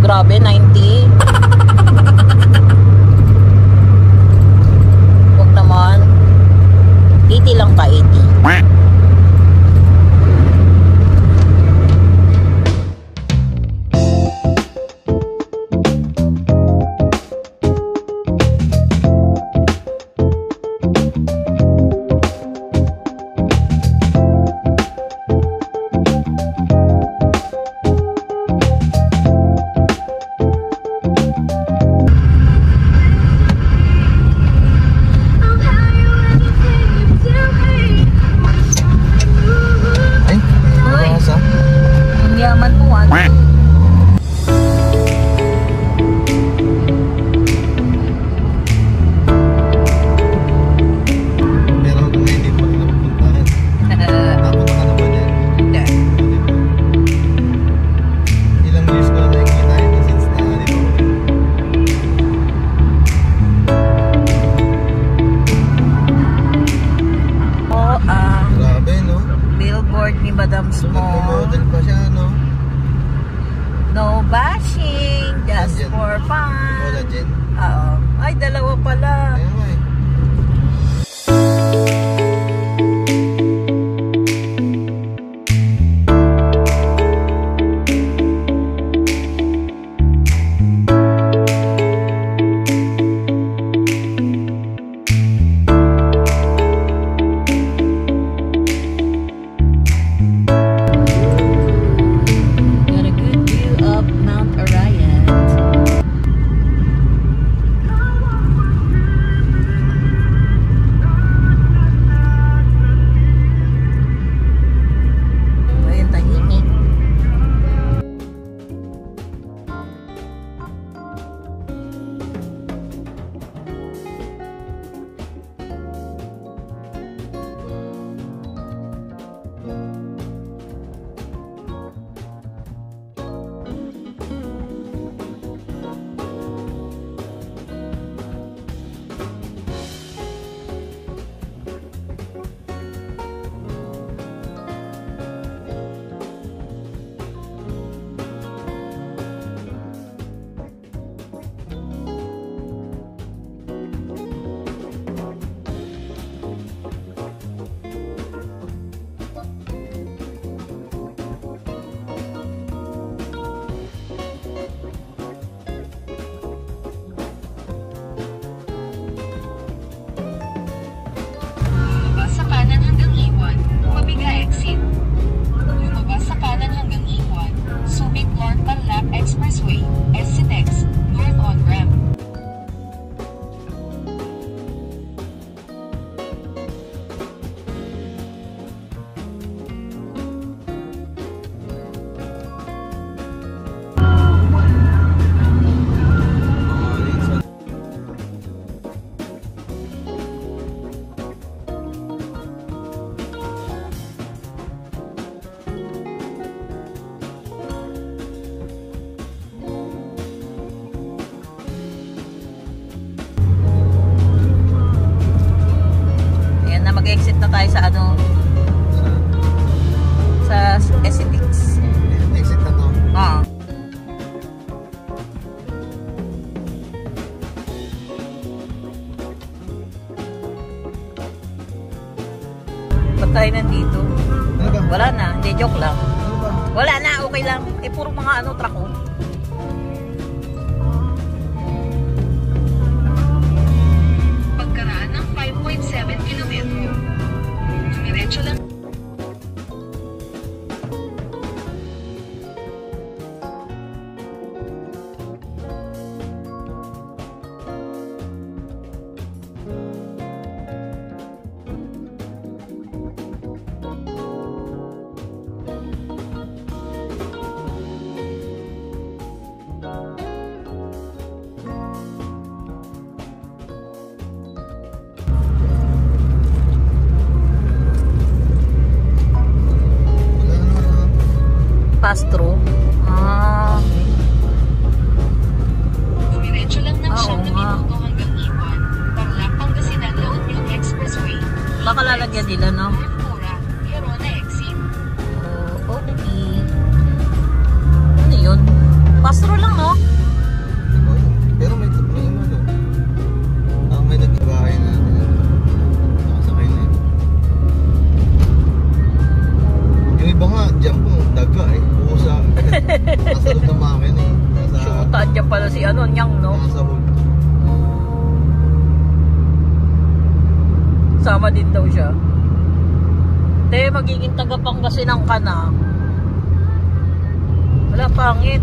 Grabe, 90. Huwag naman. 80 lang ka, 80. No bashing, just for fun. Oo. Ay, dalawa pala. Expressway, SCTEX, North on-ramp. Mag-exit na tayo sa ano, sa SCTEX. Exit na to? Oo. Ba't tayo nandito? Ano ba? Wala na, hindi, joke lang. Ano ba? Wala na, okay lang. Eh, puro mga ano, truck oh. Pagkaraan ng 5.7 kilometro. Dumiretso lang. Pass through. Ah. Dumiretso lang ng 7 minuto hanggang Iwan. Tarlac, Pangasinan, La Union Expressway. Baka lalagyan nila, no? Pura, Herona exit. Oh, okay. Ano yun? Pass through lang, no? Nasa loob ng makina eh. Nasa, Shoota, dyan pala si ano, Nyang, no? nasa hood. Sama din daw siya. Te, magiging taga-Pangasinan ka na. Wala, pangit.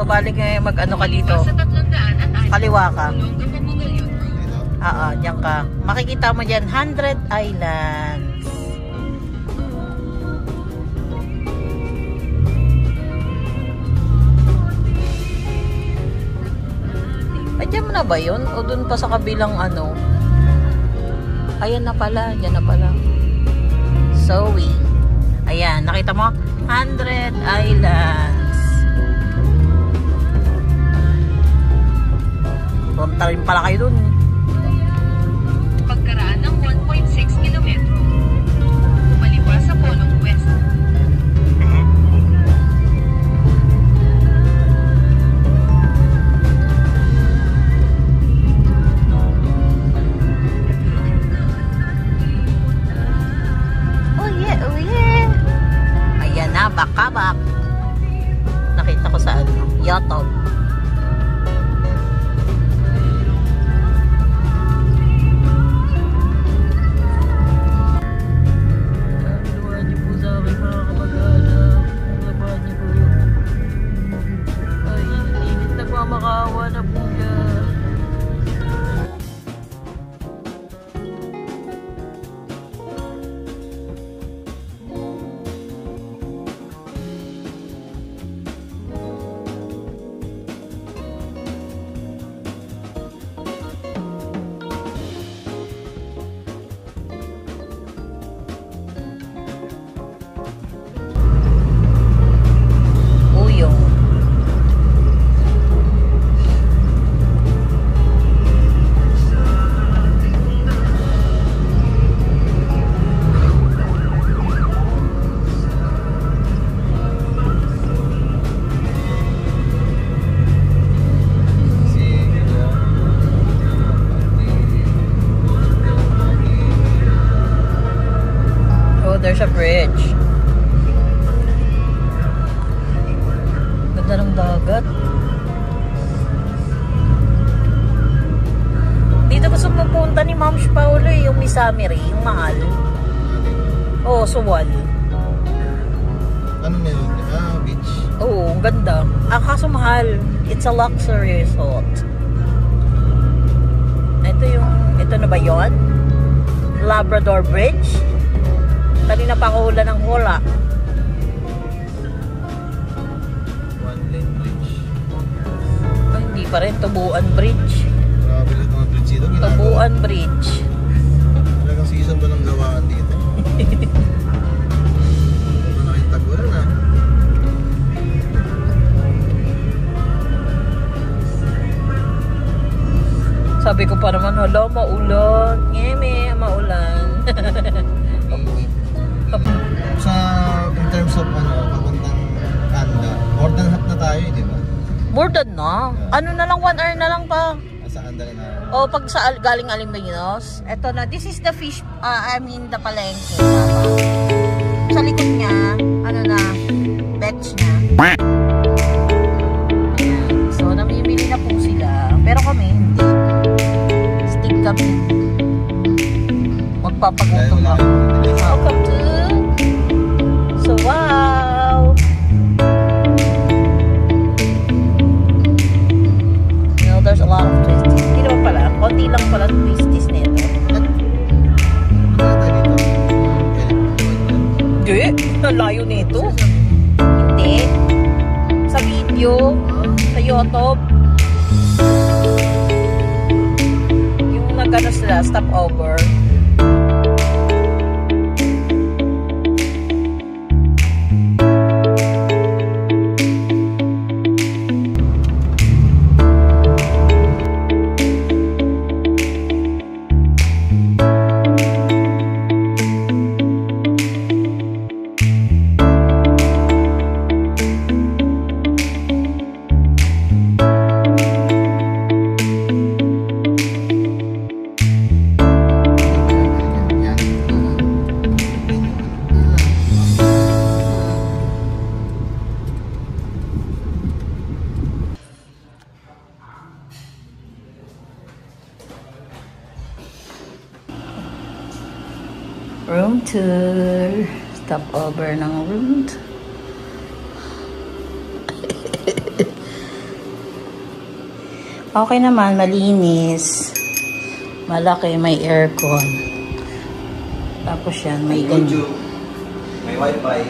So, balik ngayon mag-ano ka dito. Sa 306. Kaliwa ka. Olonga Pamagayon Road. Dito. Oo, diyan ka. Makikita mo dyan, 100 Islands. Ay, dyan mo na ba yun? O dun pa sa kabilang ano? Ayan na pala, dyan na pala. Zoe. Ayan, nakita mo? 100 Islands. Punta rin pala kayo dun. Pagkaraan ng 1.6 kilometro. Kumaliwa sa Polong West. Oh yeah, oh yeah. Ayan na, bakabak. Nakita ko sa ano, YouTube. Makawa na po yan. Uyong. There's a bridge. Ganda ng dagat. Dito gusto mapunta ni Ma'am Paulo yung Misamiri, yung mahal. Oo, Suwal. Ano meron? Beach. Oo, ang ganda. Kaso mahal. It's a luxury resort. Ito na ba yun? Labrador Bridge? Kanina pa ako hula ng hula. One lane bridge. Ay, hindi pa rin. Tubuan Bridge. Grabe lang mga bridge dito. Tubuan Bridge. Talagang season ba ng gawaan dito? Ano na kayong tagulan ah. Sabi ko pa naman, hala, maulan. Ngeme, maulan. Sa in terms of papuntang Anda, more than half na tayo, di ba? More than na? Ano na lang, 1 hour na lang pa. Sa Anda na. O, pag sa galing Aliminos, eto na, this is the fish, the palengke. Sa likod niya, ano na, betch niya. Ayan. So, namimili na po sila. Pero kami, hindi. Stick kami. Magpapagutom ako. Welcome to So, wow! You know, there's a lot of twisties. Hindi naman pala. Konti lang pala twisties nito. Hindi. Nalayo nito. Hindi. Sa video. Sa YouTube. Yung nag-ano sila, stopover. Room tour. Stopover ng room tour. Okay naman, malinis. Malaki, may aircon. Tapos yan, may ganyan. May wifi.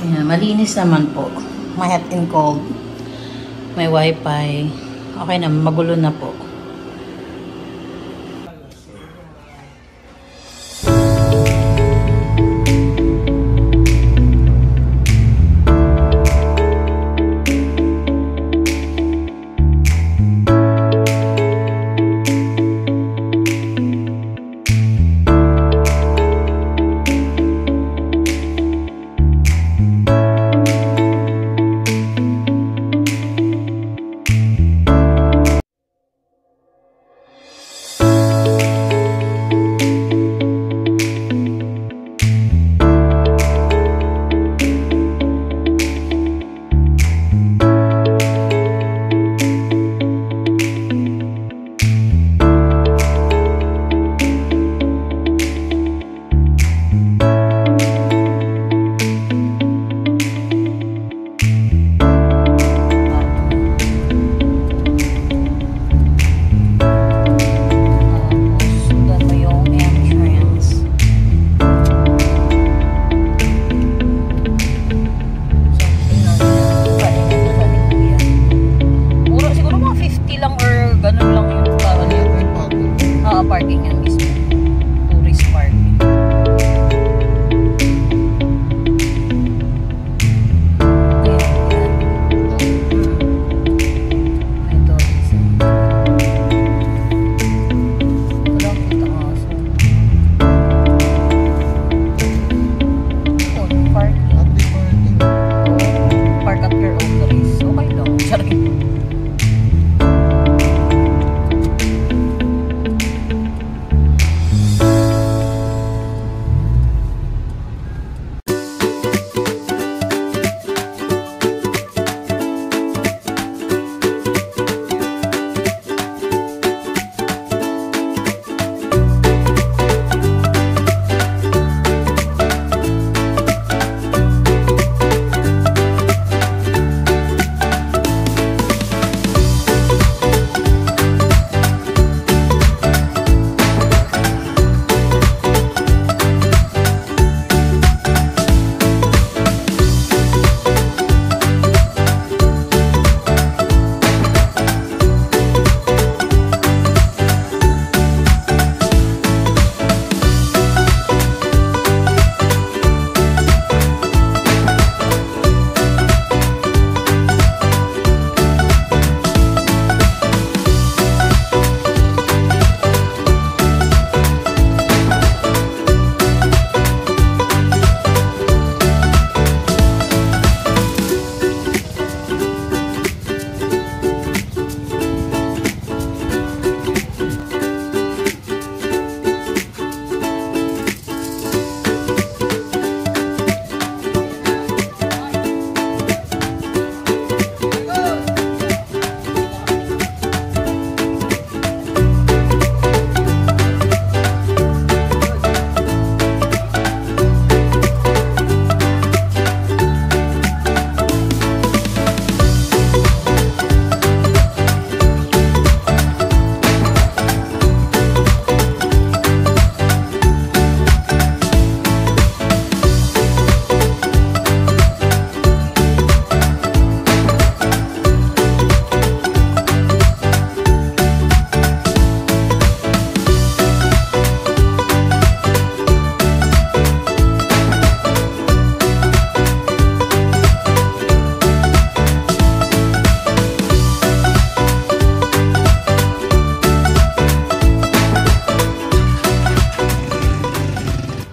Ayan, malinis naman po. May hot and cold. May wifi. Okay na, magulo na po. Parking yan mismo. Tourist parking. Ayan, may tourist. Wala kita aso. Oh, parking. Happy parking. Park at your own risk. Okay lang. Sorry.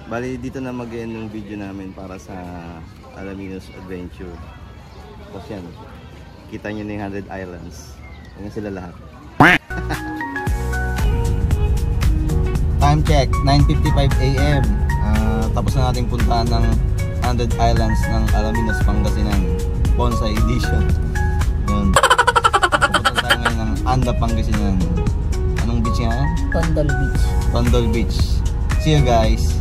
Bali, dito na mag-end yung video namin para sa Alaminos Adventure. Tapos yan, kita nyo na yung 100 Islands. Yan sila lahat. Time check, 9:55 AM. Tapos na natin puntahan ng 100 Islands ng Alaminos, Pangasinan. Bonsai Edition. Yun. Pupunta tayo ngayon ng Anda, Pangasinan. Anong beach nga? Tondol Beach. Tondol Beach. See you guys.